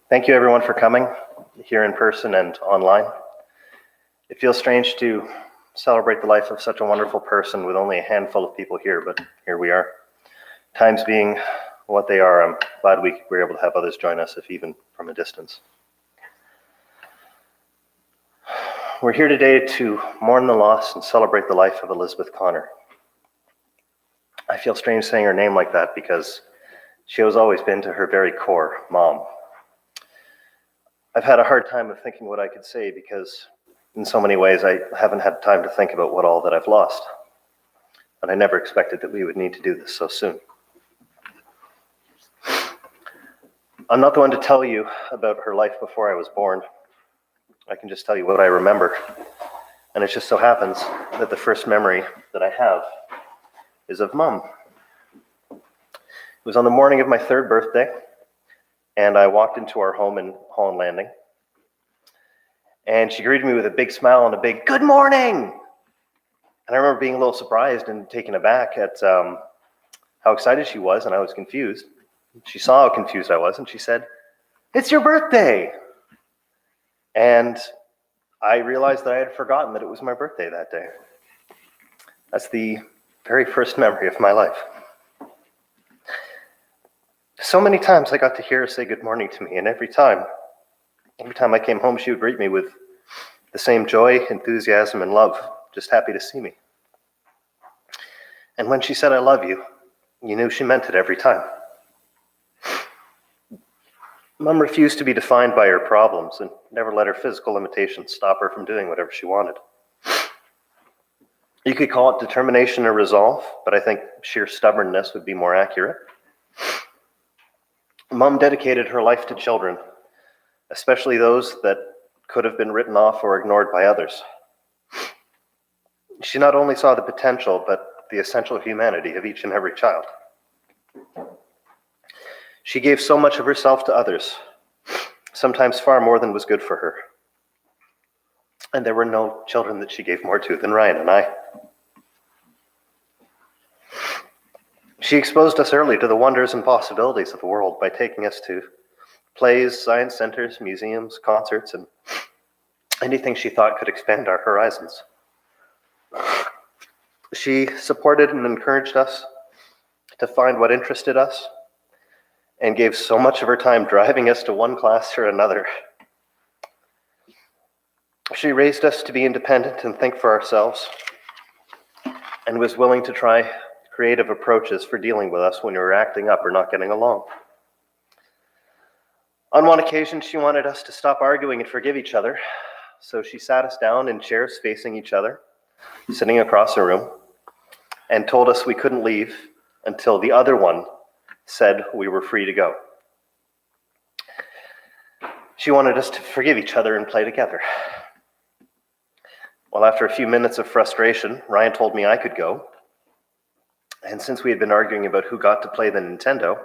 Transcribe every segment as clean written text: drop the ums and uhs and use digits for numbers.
Thank you everyone for coming here in person and online. It feels strange to celebrate the life of such a wonderful person with only a handful of people here, but here we are. Times being what they are, I'm glad we were able to have others join us, if even from a distance. We're here today to mourn the loss and celebrate the life of Elizabeth Connor. I feel strange saying her name like that because she has always been, to her very core, Mom. I've had a hard time of thinking what I could say because in so many ways I haven't had time to think about what all that I've lost. And I never expected that we would need to do this so soon. I'm not the one to tell you about her life before I was born. I can just tell you what I remember. And it just so happens that the first memory that I have is of Mom. It was on the morning of my 3rd birthday, and I walked into our home in Holland Landing. And she greeted me with a big smile and a big, "Good morning!" And I remember being a little surprised and taken aback at how excited she was, and I was confused. She saw how confused I was, and she said, "It's your birthday!" And I realized that I had forgotten that it was my birthday that day. That's the very first memory of my life. So many times I got to hear her say good morning to me, and every time I came home, she would greet me with the same joy, enthusiasm, and love, just happy to see me. And when she said, "I love you," you knew she meant it every time. Mom refused to be defined by her problems and never let her physical limitations stop her from doing whatever she wanted. You could call it determination or resolve, but I think sheer stubbornness would be more accurate. Mom dedicated her life to children, especially those that could have been written off or ignored by others. She not only saw the potential, but the essential humanity of each and every child. She gave so much of herself to others, sometimes far more than was good for her. And there were no children that she gave more to than Ryan and I. She exposed us early to the wonders and possibilities of the world by taking us to plays, science centers, museums, concerts, and anything she thought could expand our horizons. She supported and encouraged us to find what interested us and gave so much of her time driving us to one class or another. She raised us to be independent and think for ourselves, and was willing to try creative approaches for dealing with us when we were acting up or not getting along. On one occasion, she wanted us to stop arguing and forgive each other, so she sat us down in chairs facing each other, sitting across the room, and told us we couldn't leave until the other one said we were free to go. She wanted us to forgive each other and play together. Well, after a few minutes of frustration, Ryan told me I could go. And since we had been arguing about who got to play the Nintendo,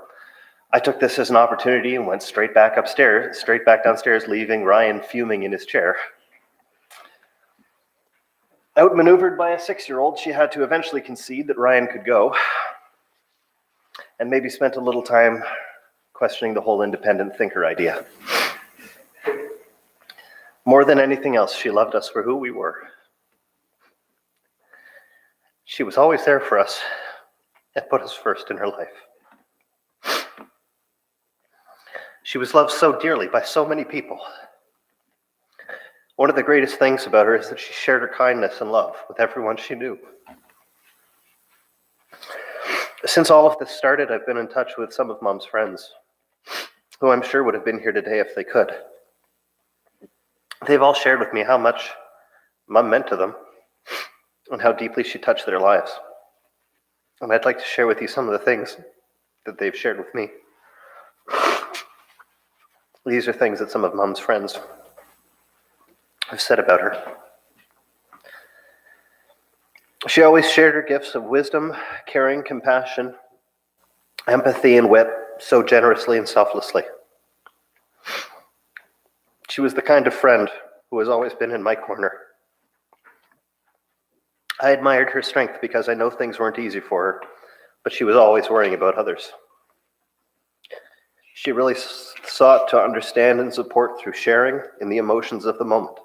I took this as an opportunity and went straight back downstairs, leaving Ryan fuming in his chair. Outmaneuvered by a 6-year-old, she had to eventually concede that Ryan could go, and maybe spent a little time questioning the whole independent thinker idea. More than anything else, she loved us for who we were. She was always there for us and put us first in her life. She was loved so dearly by so many people. One of the greatest things about her is that she shared her kindness and love with everyone she knew. Since all of this started, I've been in touch with some of Mom's friends who I'm sure would have been here today if they could. They've all shared with me how much Mum meant to them and how deeply she touched their lives. And I'd like to share with you some of the things that they've shared with me. These are things that some of Mum's friends have said about her. She always shared her gifts of wisdom, caring, compassion, empathy, and wit so generously and selflessly. She was the kind of friend who has always been in my corner. I admired her strength because I know things weren't easy for her, but she was always worrying about others. She really sought to understand and support through sharing in the emotions of the moment.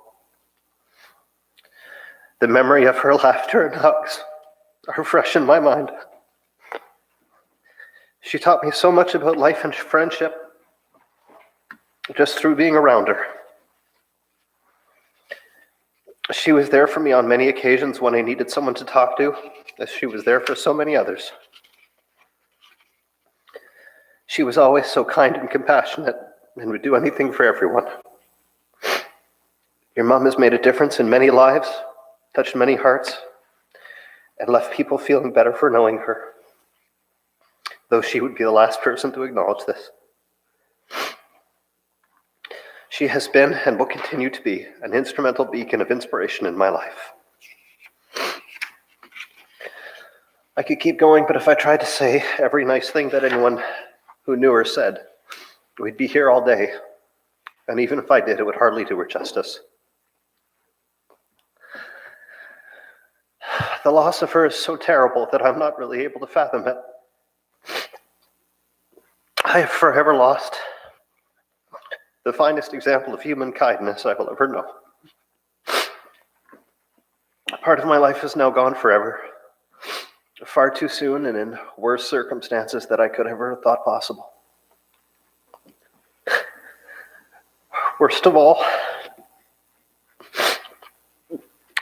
The memory of her laughter and hugs are fresh in my mind. She taught me so much about life and friendship just through being around her. She was there for me on many occasions when I needed someone to talk to, as she was there for so many others. She was always so kind and compassionate and would do anything for everyone. Your mom has made a difference in many lives, touched many hearts, and left people feeling better for knowing her, though she would be the last person to acknowledge this. She has been and will continue to be an instrumental beacon of inspiration in my life. I could keep going, but if I tried to say every nice thing that anyone who knew her said, we'd be here all day. And even if I did, it would hardly do her justice. The loss of her is so terrible that I'm not really able to fathom it. I have forever lost the finest example of human kindness I will ever know. Part of my life is now gone forever, far too soon and in worse circumstances than I could have ever thought possible. Worst of all,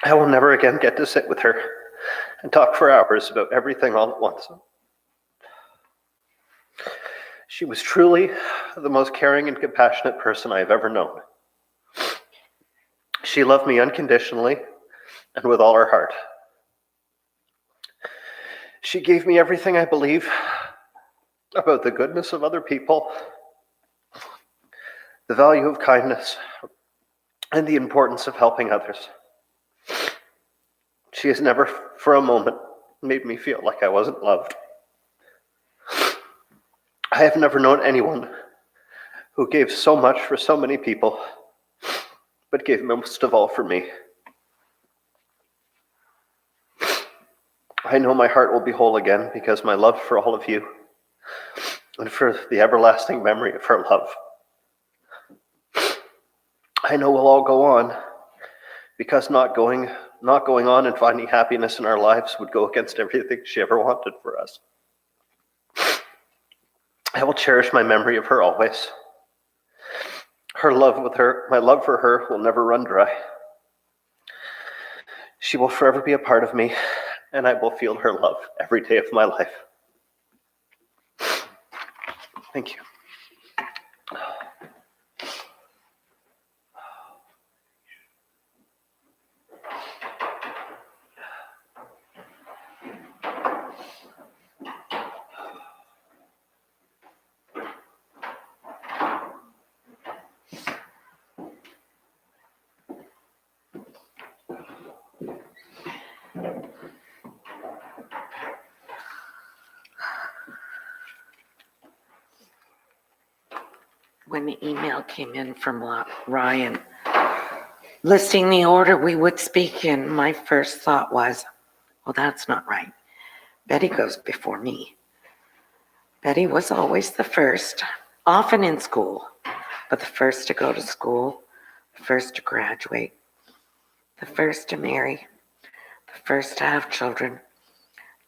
I will never again get to sit with her and talk for hours about everything all at once. She was truly the most caring and compassionate person I have ever known. She loved me unconditionally and with all her heart. She gave me everything I believe about the goodness of other people, the value of kindness, and the importance of helping others. She has never for a moment made me feel like I wasn't loved. I have never known anyone who gave so much for so many people, but gave most of all for me. I know my heart will be whole again because my love for all of you and for the everlasting memory of her love. I know we'll all go on because not going on and finding happiness in our lives would go against everything she ever wanted for us. I will cherish my memory of her always. My love for her will never run dry. She will forever be a part of me, and I will feel her love every day of my life. Thank you. When the email came in from Ryan listing the order we would speak in, my first thought was, well, that's not right. Betty goes before me. Betty was always the first, often in school, but the first to go to school, the first to graduate, the first to marry, the first to have children,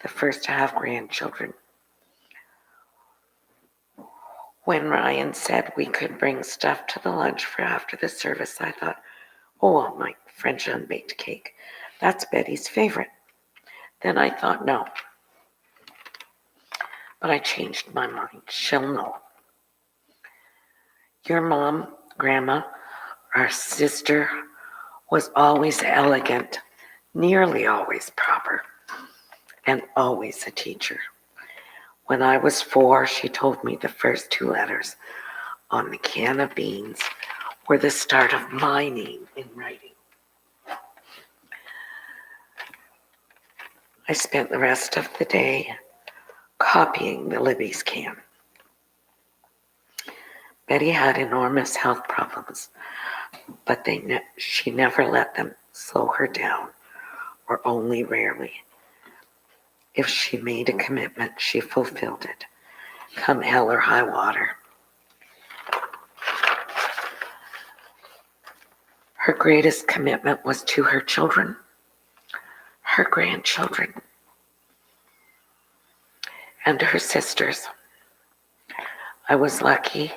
the first to have grandchildren. When Ryan said we could bring stuff to the lunch for after the service, I thought, oh, my French unbaked cake. That's Betty's favorite. Then I thought, no. But I changed my mind. She'll know. Your mom, Grandma, our sister, was always elegant, nearly always proper, and always a teacher. When I was 4, she told me the first 2 letters on the can of beans were the start of my name in writing. I spent the rest of the day copying the Libby's can. Betty had enormous health problems, but she never let them slow her down, or only rarely. If she made a commitment, she fulfilled it, come hell or high water. Her greatest commitment was to her children, her grandchildren, and her sisters. I was lucky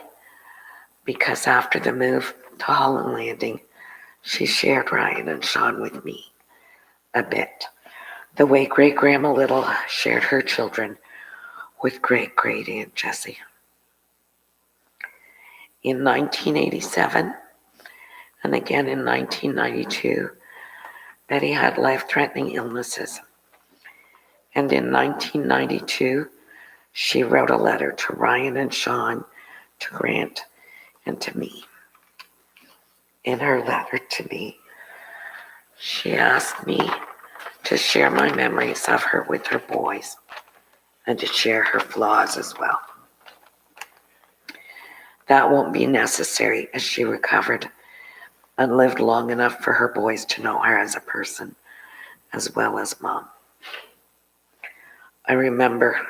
because after the move to Holland Landing, she shared Ryan and Sean with me a bit, the way Great-Grandma Little shared her children with Great-Great-Aunt Jessie. In 1987, and again in 1992, Betty had life-threatening illnesses. And in 1992, she wrote a letter to Ryan and Sean, to Grant, and to me. In her letter to me, she asked me to share my memories of her with her boys and to share her flaws as well. That won't be necessary as she recovered and lived long enough for her boys to know her as a person as well as Mom. I remember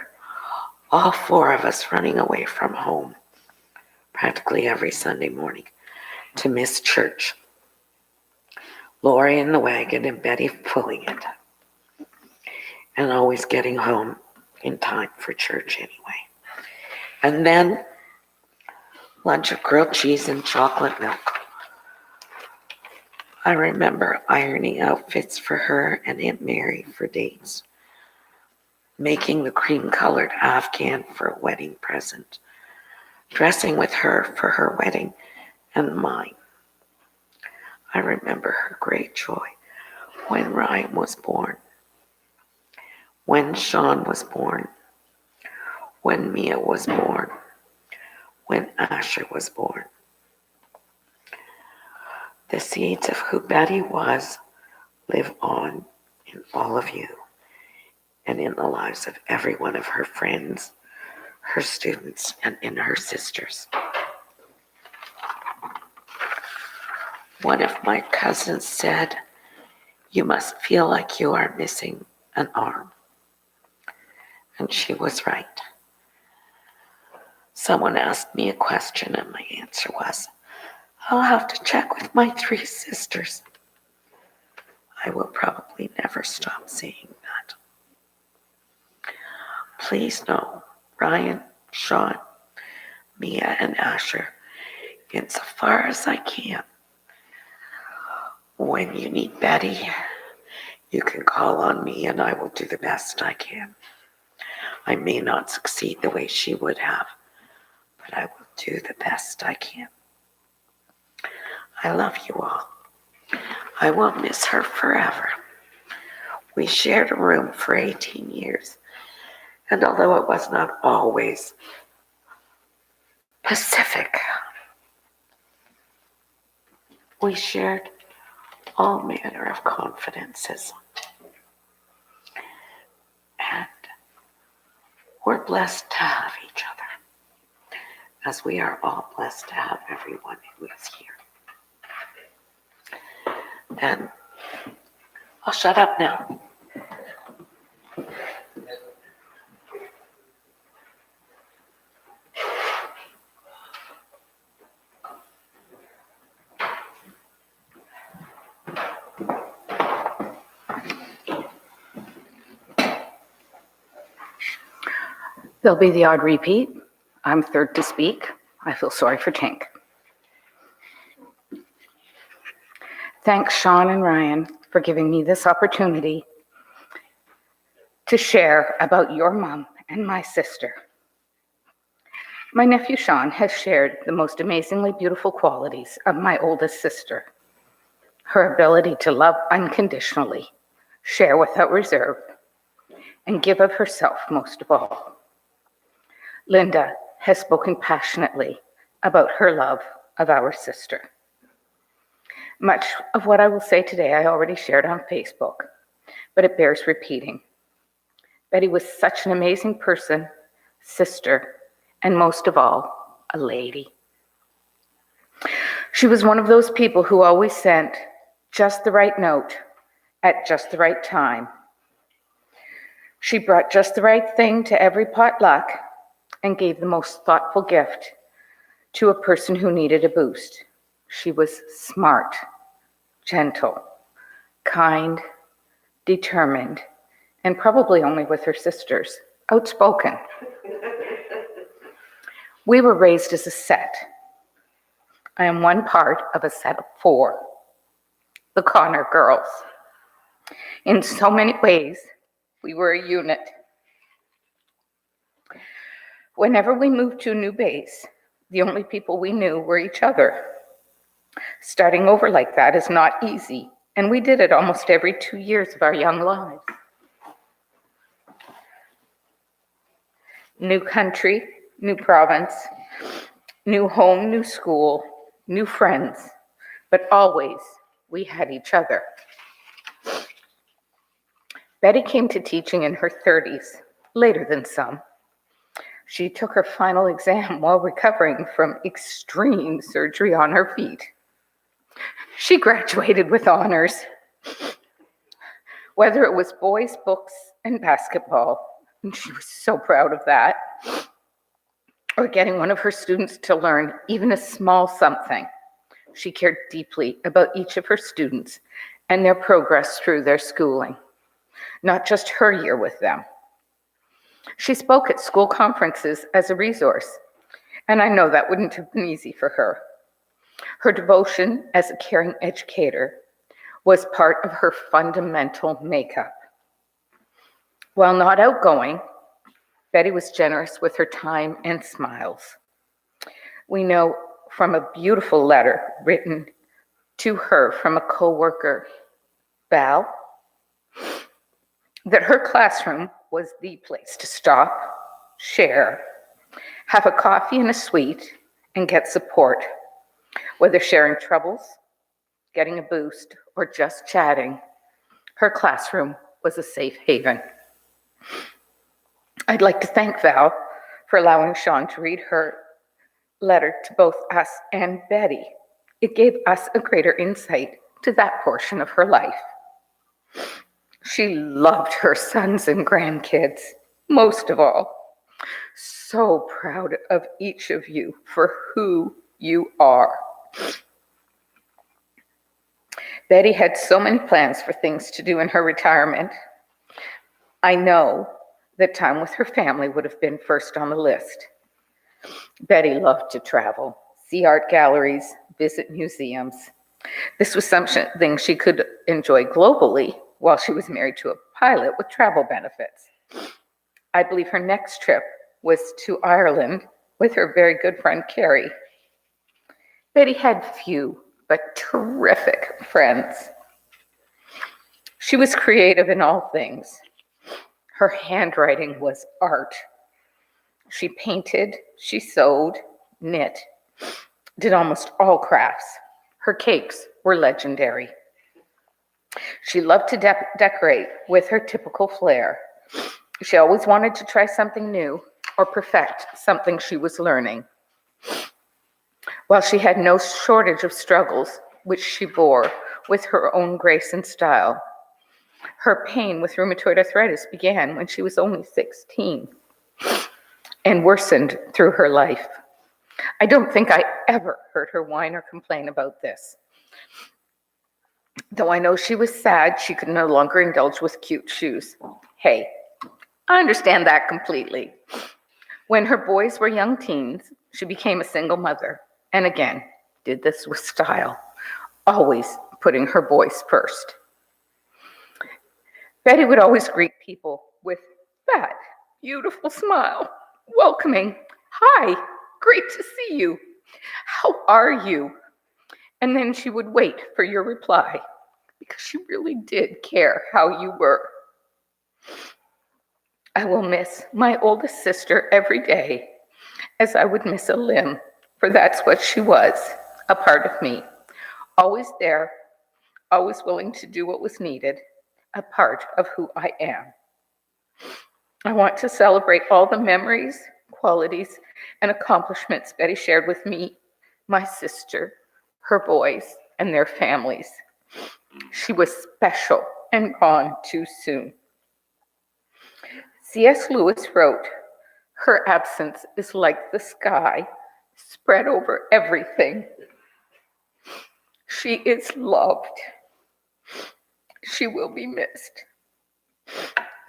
all 4 of us running away from home practically every Sunday morning to miss church. Lori in the wagon and Betty pulling it, and always getting home in time for church anyway. And then lunch of grilled cheese and chocolate milk. I remember ironing outfits for her and Aunt Mary for dates, making the cream-colored Afghan for a wedding present, dressing with her for her wedding and mine. I remember her great joy when Ryan was born, when Sean was born, when Mia was born, when Asher was born. The seeds of who Betty was live on in all of you and in the lives of every one of her friends, her students, and in her sisters. One of my cousins said, "You must feel like you are missing an arm." And she was right. Someone asked me a question and my answer was, "I'll have to check with my 3 sisters." I will probably never stop saying that. Please know, Ryan, Sean, Mia, and Asher, insofar as I can, when you need Betty, you can call on me and I will do the best I can. I may not succeed the way she would have, but I will do the best I can. I love you all. I will miss her forever. We shared a room for 18 years, and although it was not always Pacific, we shared all manner of confidences. And we're blessed to have each other, as we are all blessed to have everyone who is here. And I'll shut up now. There'll be the odd repeat. I'm third to speak. I feel sorry for Tink. Thanks, Sean and Ryan, for giving me this opportunity to share about your mom and my sister. My nephew Sean has shared the most amazingly beautiful qualities of my oldest sister. Her ability to love unconditionally, share without reserve, and give of herself most of all. Linda has spoken passionately about her love of our sister. Much of what I will say today I already shared on Facebook, but it bears repeating. Betty was such an amazing person, sister, and most of all, a lady. She was one of those people who always sent just the right note at just the right time. She brought just the right thing to every potluck and gave the most thoughtful gift to a person who needed a boost. She was smart, gentle, kind, determined, and probably only with her sisters, outspoken. We were raised as a set. I am one part of a set of 4, the Connor girls. In so many ways, we were a unit. Whenever we moved to a new base, the only people we knew were each other. Starting over like that is not easy, and we did it almost every 2 years of our young lives. New country, new province, new home, new school, new friends, but always we had each other. Betty came to teaching in her 30s, later than some. She took her final exam while recovering from extreme surgery on her feet. She graduated with honors. Whether it was boys, books, and basketball, and she was so proud of that, or getting one of her students to learn even a small something, she cared deeply about each of her students and their progress through their schooling, not just her year with them. She spoke at school conferences as a resource, and I know that wouldn't have been easy for her. Her devotion as a caring educator was part of her fundamental makeup. While not outgoing, Betty was generous with her time and smiles. We know from a beautiful letter written to her from a coworker, Val, that her classroom was the place to stop, share, have a coffee and a sweet, and get support. Whether sharing troubles, getting a boost, or just chatting, her classroom was a safe haven. I'd like to thank Val for allowing Sean to read her letter to both us and Betty. It gave us a greater insight to that portion of her life. She loved her sons and grandkids, most of all. So proud of each of you for who you are. Betty had so many plans for things to do in her retirement. I know that time with her family would have been first on the list. Betty loved to travel, see art galleries, visit museums. This was something she could enjoy globally while she was married to a pilot with travel benefits. I believe her next trip was to Ireland with her very good friend Carrie. Betty had few but terrific friends. She was creative in all things. Her handwriting was art. She painted, she sewed, knit, did almost all crafts. Her cakes were legendary. She loved to decorate with her typical flair. She always wanted to try something new or perfect something she was learning. While she had no shortage of struggles, which she bore with her own grace and style, her pain with rheumatoid arthritis began when she was only 16 and worsened through her life. I don't think I ever heard her whine or complain about this. Though I know she was sad she could no longer indulge with cute shoes. Hey, I understand that completely. When her boys were young teens, she became a single mother, and again, did this with style, always putting her boys first. Betty would always greet people with that beautiful smile, welcoming, "Hi, Great to see you. How are you? And then she would wait for your reply because she really did care how you were. I will miss my oldest sister every day as I would miss a limb, for that's what she was, a part of me. Always there, always willing to do what was needed, a part of who I am. I want to celebrate all the memories, qualities, and accomplishments Betty shared with me, my sister, her boys, and their families. She was special and gone too soon. C.S. Lewis wrote, "Her absence is like the sky spread over everything." She is loved. She will be missed.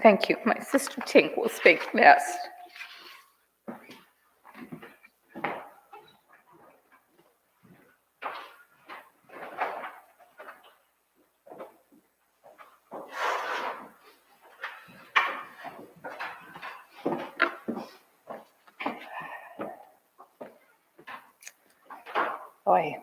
Thank you. My sister Tink will speak next. Boy,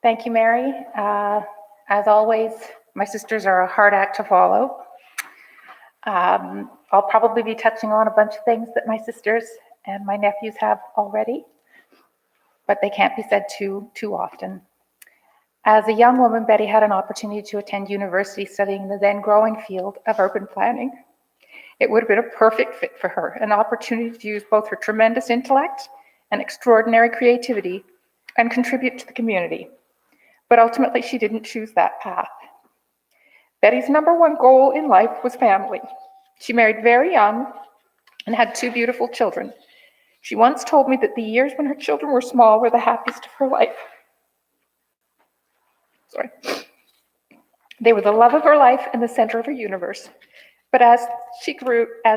thank you, Mary. As always, my sisters are a hard act to follow. I'll probably be touching on a bunch of things that my sisters and my nephews have already, but they can't be said too often. As a young woman, Betty had an opportunity to attend university studying the then growing field of urban planning. It would have been a perfect fit for her, an opportunity to use both her tremendous intellect and extraordinary creativity and contribute to the community. But ultimately, she didn't choose that path. Betty's number one goal in life was family. She married very young and had 2 beautiful children. She once told me that the years when her children were small were the happiest of her life. They were the love of her life and the center of her universe. But as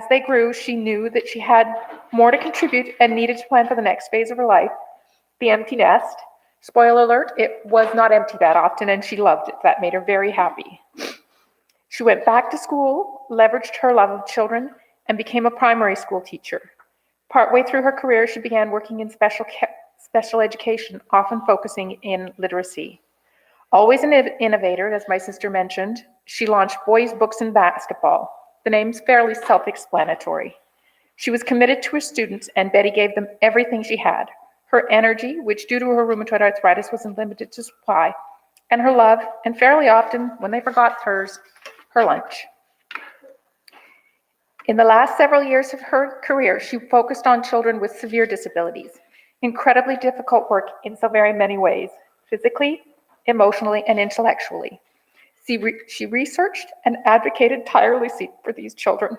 they grew, she knew that she had more to contribute and needed to plan for the next phase of her life, the empty nest. Spoiler alert, it was not empty that often, and she loved it. That made her very happy. She went back to school, leveraged her love of children, and became a primary school teacher. Partway through her career, she began working in special education, often focusing in literacy. Always an innovator, as my sister mentioned, she launched Boys Books and Basketball. The name's fairly self-explanatory. She was committed to her students, and Betty gave them everything she had. Her energy, which due to her rheumatoid arthritis wasn't limited to supply, and her love, and fairly often, when they forgot hers, her lunch. In the last several years of her career, she focused on children with severe disabilities. Incredibly difficult work in so very many ways, physically, emotionally, and intellectually. She researched and advocated tirelessly for these children.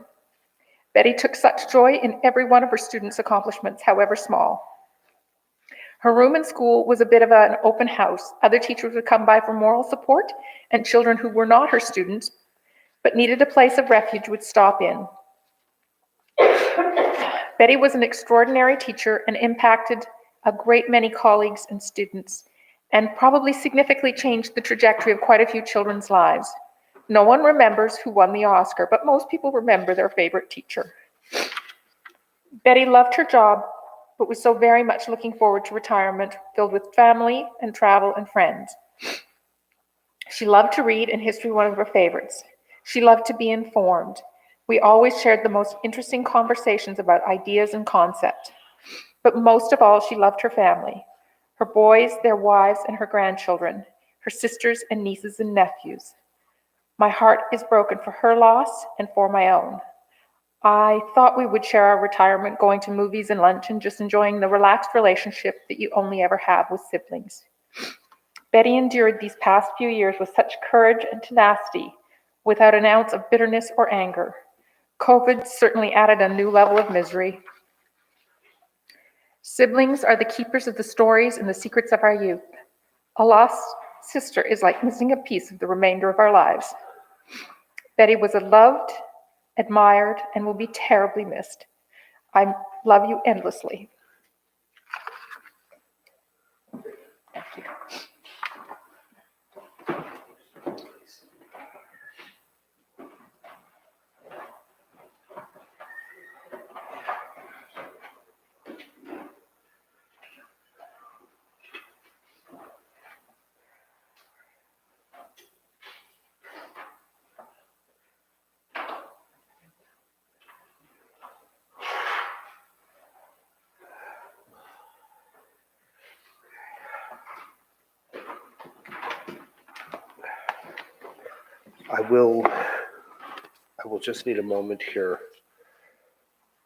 Betty took such joy in every one of her students' accomplishments, however small. Her room in school was a bit of an open house. Other teachers would come by for moral support, and children who were not her students but needed a place of refuge would stop in. Betty was an extraordinary teacher and impacted a great many colleagues and students, and probably significantly changed the trajectory of quite a few children's lives. No one remembers who won the Oscar, but most people remember their favorite teacher. Betty loved her job, but was so very much looking forward to retirement, filled with family and travel and friends. She loved to read, and history one of her favorites. She loved to be informed. We always shared the most interesting conversations about ideas and concepts. But most of all, she loved her family. Her boys, their wives, and her grandchildren, her sisters and nieces and nephews. My heart is broken for her loss and for my own. I thought we would share our retirement going to movies and lunch and just enjoying the relaxed relationship that you only ever have with siblings. Betty endured these past few years with such courage and tenacity, without an ounce of bitterness or anger. COVID certainly added a new level of misery. Siblings are the keepers of the stories and the secrets of our youth. A lost sister is like missing a piece of the remainder of our lives. Betty was loved, admired, and will be terribly missed. I love you endlessly. Thank you. I will just need a moment here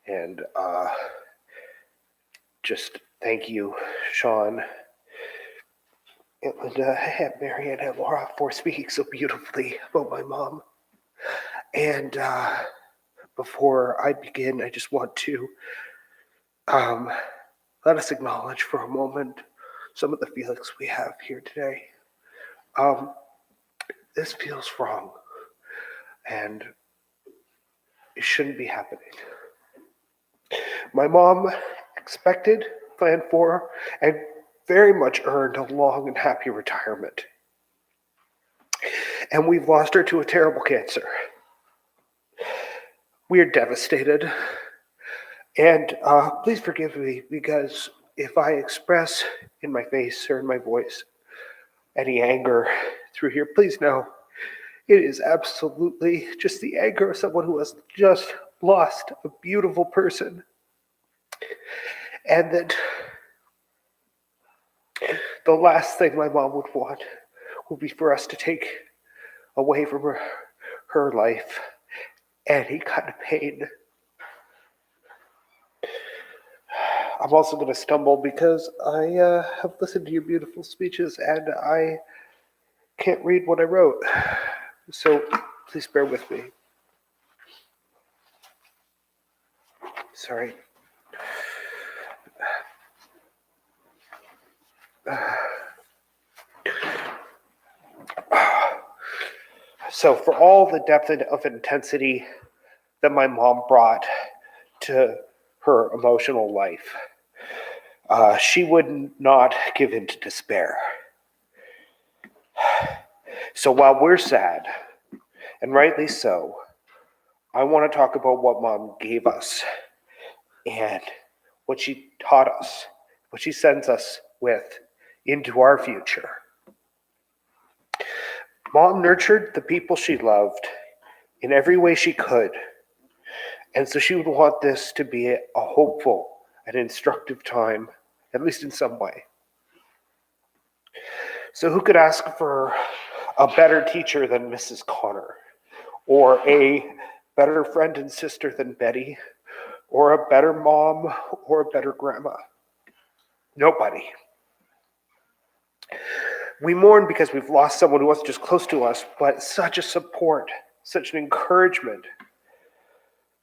and just thank you, Sean, and Linda, and Marianne, and Laura for speaking so beautifully about my mom. And before I begin, I just want to let us acknowledge for a moment some of the feelings we have here today. This feels wrong, and it shouldn't be happening. My mom expected, planned for, and very much earned a long and happy retirement. And we've lost her to a terrible cancer. We are devastated. And please forgive me, because if I express in my face or in my voice any anger through here, please know it is absolutely just the anger of someone who has just lost a beautiful person. And that the last thing my mom would want would be for us to take away from her life any kind of pain. I'm also going to stumble because I have listened to your beautiful speeches and I can't read what I wrote. So please bear with me. Sorry. So for all the depth of intensity that my mom brought to her emotional life, she would not give in to despair. So while we're sad, and rightly so, I want to talk about what Mom gave us and what she taught us, what she sends us with into our future. Mom nurtured the people she loved in every way she could, and so she would want this to be a hopeful and instructive time, at least in some way. So who could ask for a better teacher than Mrs. Connor, or a better friend and sister than Betty, or a better mom, or a better grandma? Nobody. We mourn because we've lost someone who wasn't just close to us, but such a support, such an encouragement,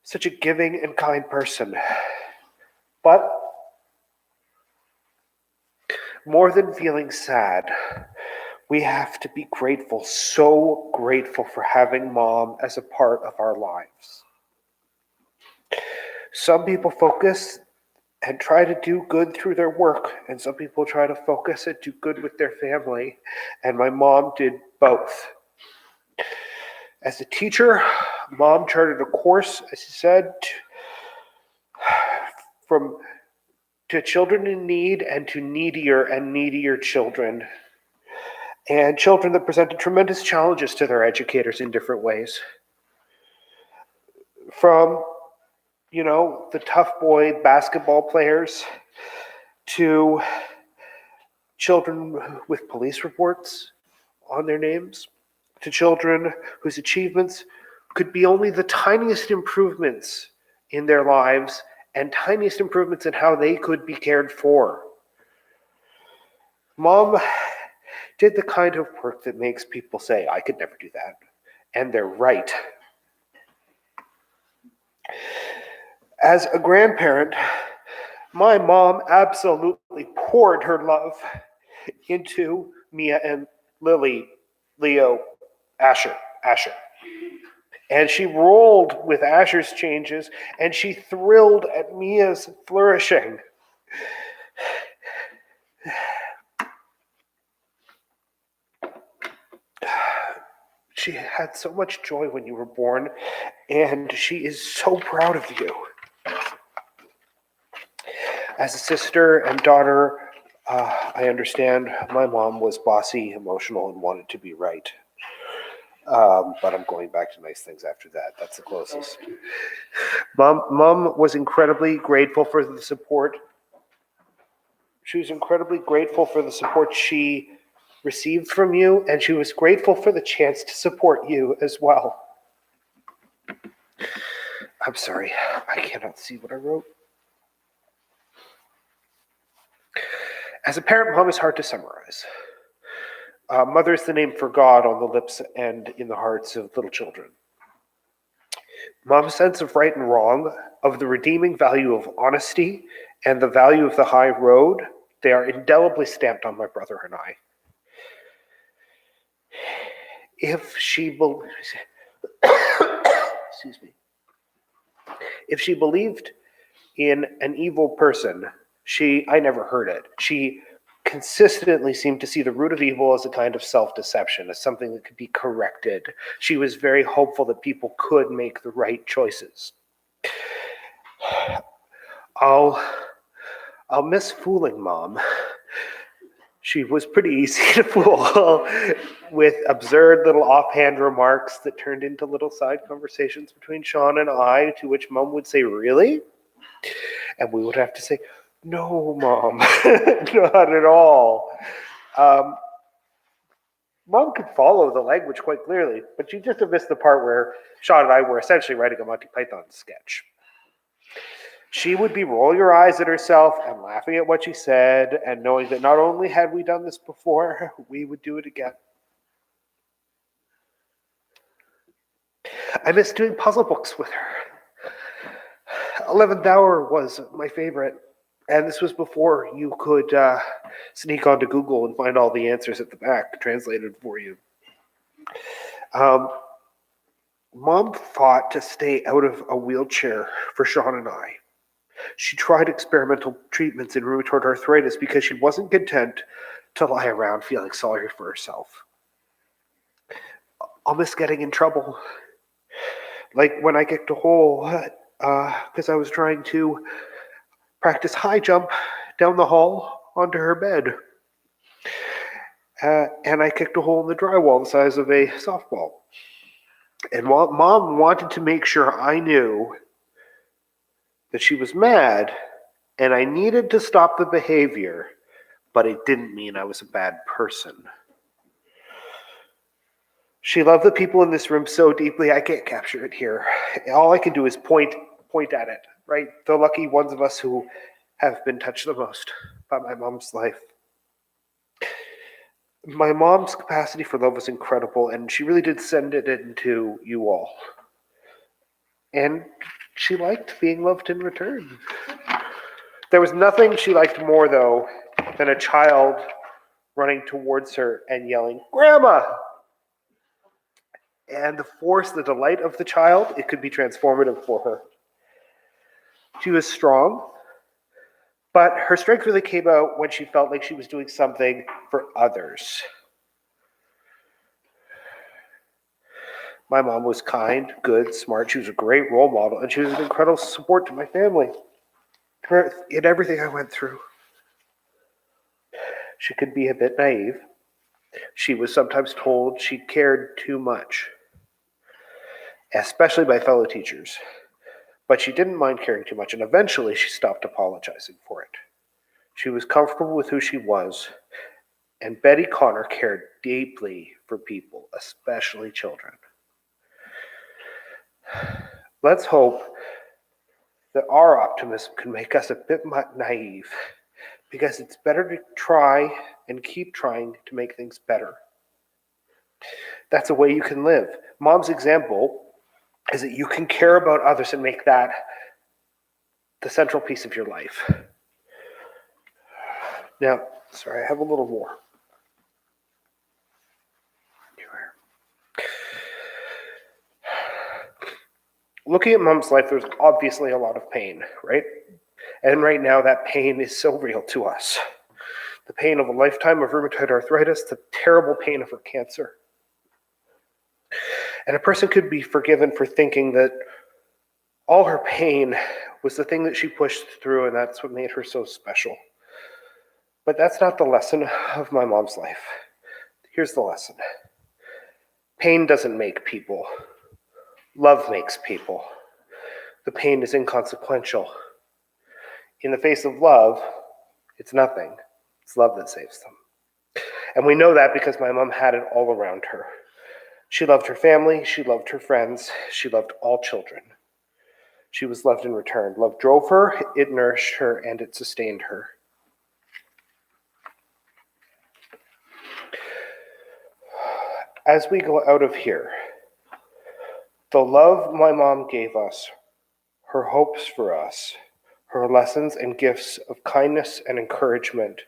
such a giving and kind person. But more than feeling sad, we have to be grateful, so grateful for having Mom as a part of our lives. Some people focus and try to do good through their work, and some people try to focus and do good with their family, and my mom did both. As a teacher, Mom charted a course, as she said, to children in need and to needier and needier children, and children that presented tremendous challenges to their educators in different ways. From the tough boy basketball players to children with police reports on their names, to children whose achievements could be only the tiniest improvements in their lives and tiniest improvements in how they could be cared for. Mom did the kind of work that makes people say, I could never do that. And they're right. As a grandparent, my mom absolutely poured her love into Mia and Lily, Leo, Asher. And she rolled with Asher's changes, and she thrilled at Mia's flourishing. She had so much joy when you were born, and she is so proud of you. As a sister and daughter, I understand my mom was bossy, emotional, and wanted to be right. But I'm going back to nice things after that. That's the closest. Mom was incredibly grateful for the support. She was incredibly grateful for the support she received from you, and she was grateful for the chance to support you as well. I'm sorry, I cannot see what I wrote. As a parent, Mom is hard to summarize. Mother is the name for God on the lips and in the hearts of little children. Mom's sense of right and wrong, of the redeeming value of honesty and the value of the high road, they are indelibly stamped on my brother and I. If she believed in an evil person, I never heard it. She consistently seemed to see the root of evil as a kind of self-deception, as something that could be corrected. She was very hopeful that people could make the right choices. I'll miss fooling Mom. She was pretty easy to fool with absurd little offhand remarks that turned into little side conversations between Sean and I, to which Mom would say, "Really?" And we would have to say, "No, Mom, not at all." Mom could follow the language quite clearly, but she just missed the part where Sean and I were essentially writing a Monty Python sketch. She would be rolling her eyes at herself and laughing at what she said, and knowing that not only had we done this before, we would do it again. I miss doing puzzle books with her. 11th Hour was my favorite, and this was before you could sneak onto Google and find all the answers at the back translated for you. Mom fought to stay out of a wheelchair for Sean and I. She tried experimental treatments in rheumatoid arthritis because she wasn't content to lie around feeling sorry for herself. I'll miss getting in trouble. Like when I kicked a hole because I was trying to practice high jump down the hall onto her bed. And I kicked a hole in the drywall the size of a softball. And Mom wanted to make sure I knew that she was mad and I needed to stop the behavior, but it didn't mean I was a bad person. She loved the people in this room so deeply, I can't capture it here. All I can do is point at it, right? The lucky ones of us who have been touched the most by my mom's life. My mom's capacity for love was incredible, and she really did send it into you all. And she liked being loved in return. There was nothing she liked more, though, than a child running towards her and yelling, "Grandma!" And the delight of the child, it could be transformative for her. She was strong, but her strength really came out when she felt like she was doing something for others. My mom was kind, good, smart. She was a great role model, and she was an incredible support to my family in everything I went through. She could be a bit naive. She was sometimes told she cared too much, especially by fellow teachers. But she didn't mind caring too much, and eventually she stopped apologizing for it. She was comfortable with who she was, and Betty Connor cared deeply for people, especially children. Let's hope that our optimism can make us a bit naive, because it's better to try and keep trying to make things better. That's a way you can live. Mom's example is that you can care about others and make that the central piece of your life. Now, sorry, I have a little more. Looking at Mom's life, there's obviously a lot of pain, right? And right now, that pain is so real to us. The pain of a lifetime of rheumatoid arthritis, the terrible pain of her cancer. And a person could be forgiven for thinking that all her pain was the thing that she pushed through, and that's what made her so special. But that's not the lesson of my mom's life. Here's the lesson. Pain doesn't make people. Love makes people. The pain is inconsequential. In the face of love, it's nothing. It's love that saves them. And we know that because my mom had it all around her. She loved her family, she loved her friends, she loved all children. She was loved in return. Love drove her, it nourished her, and it sustained her. As we go out of here, the love my mom gave us, her hopes for us, her lessons and gifts of kindness and encouragement,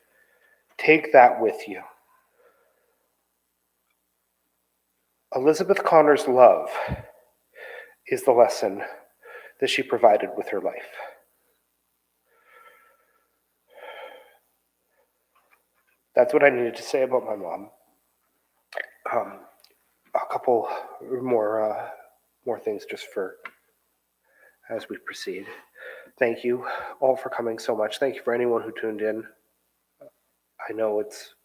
take that with you. Elizabeth Connor's love is the lesson that she provided with her life. That's what I needed to say about my mom. A couple more things just for as we proceed. Thank you all for coming so much. Thank you for anyone who tuned in. I know it's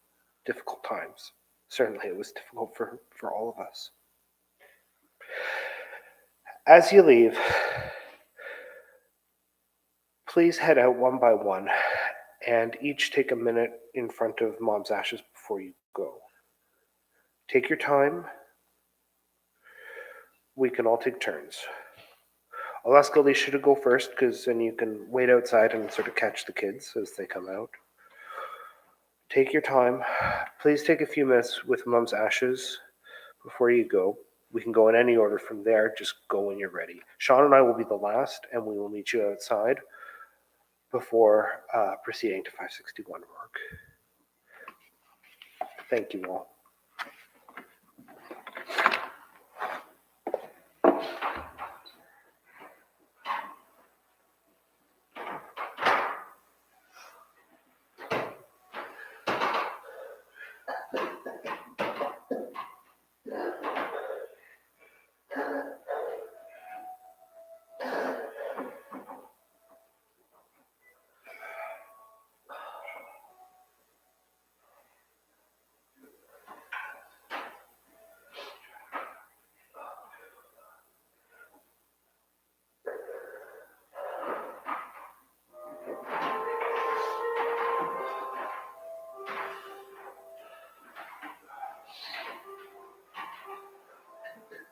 difficult times. Certainly it was difficult for all of us. As you leave, please head out one by one and each take a minute in front of Mom's ashes before you go. Take your time. We can all take turns. I'll ask Alicia to go first because then you can wait outside and sort of catch the kids as they come out. Take your time. Please take a few minutes with Mom's ashes before you go. We can go in any order from there. Just go when you're ready. Sean and I will be the last, and we will meet you outside before proceeding to 561 Rourke. Thank you all.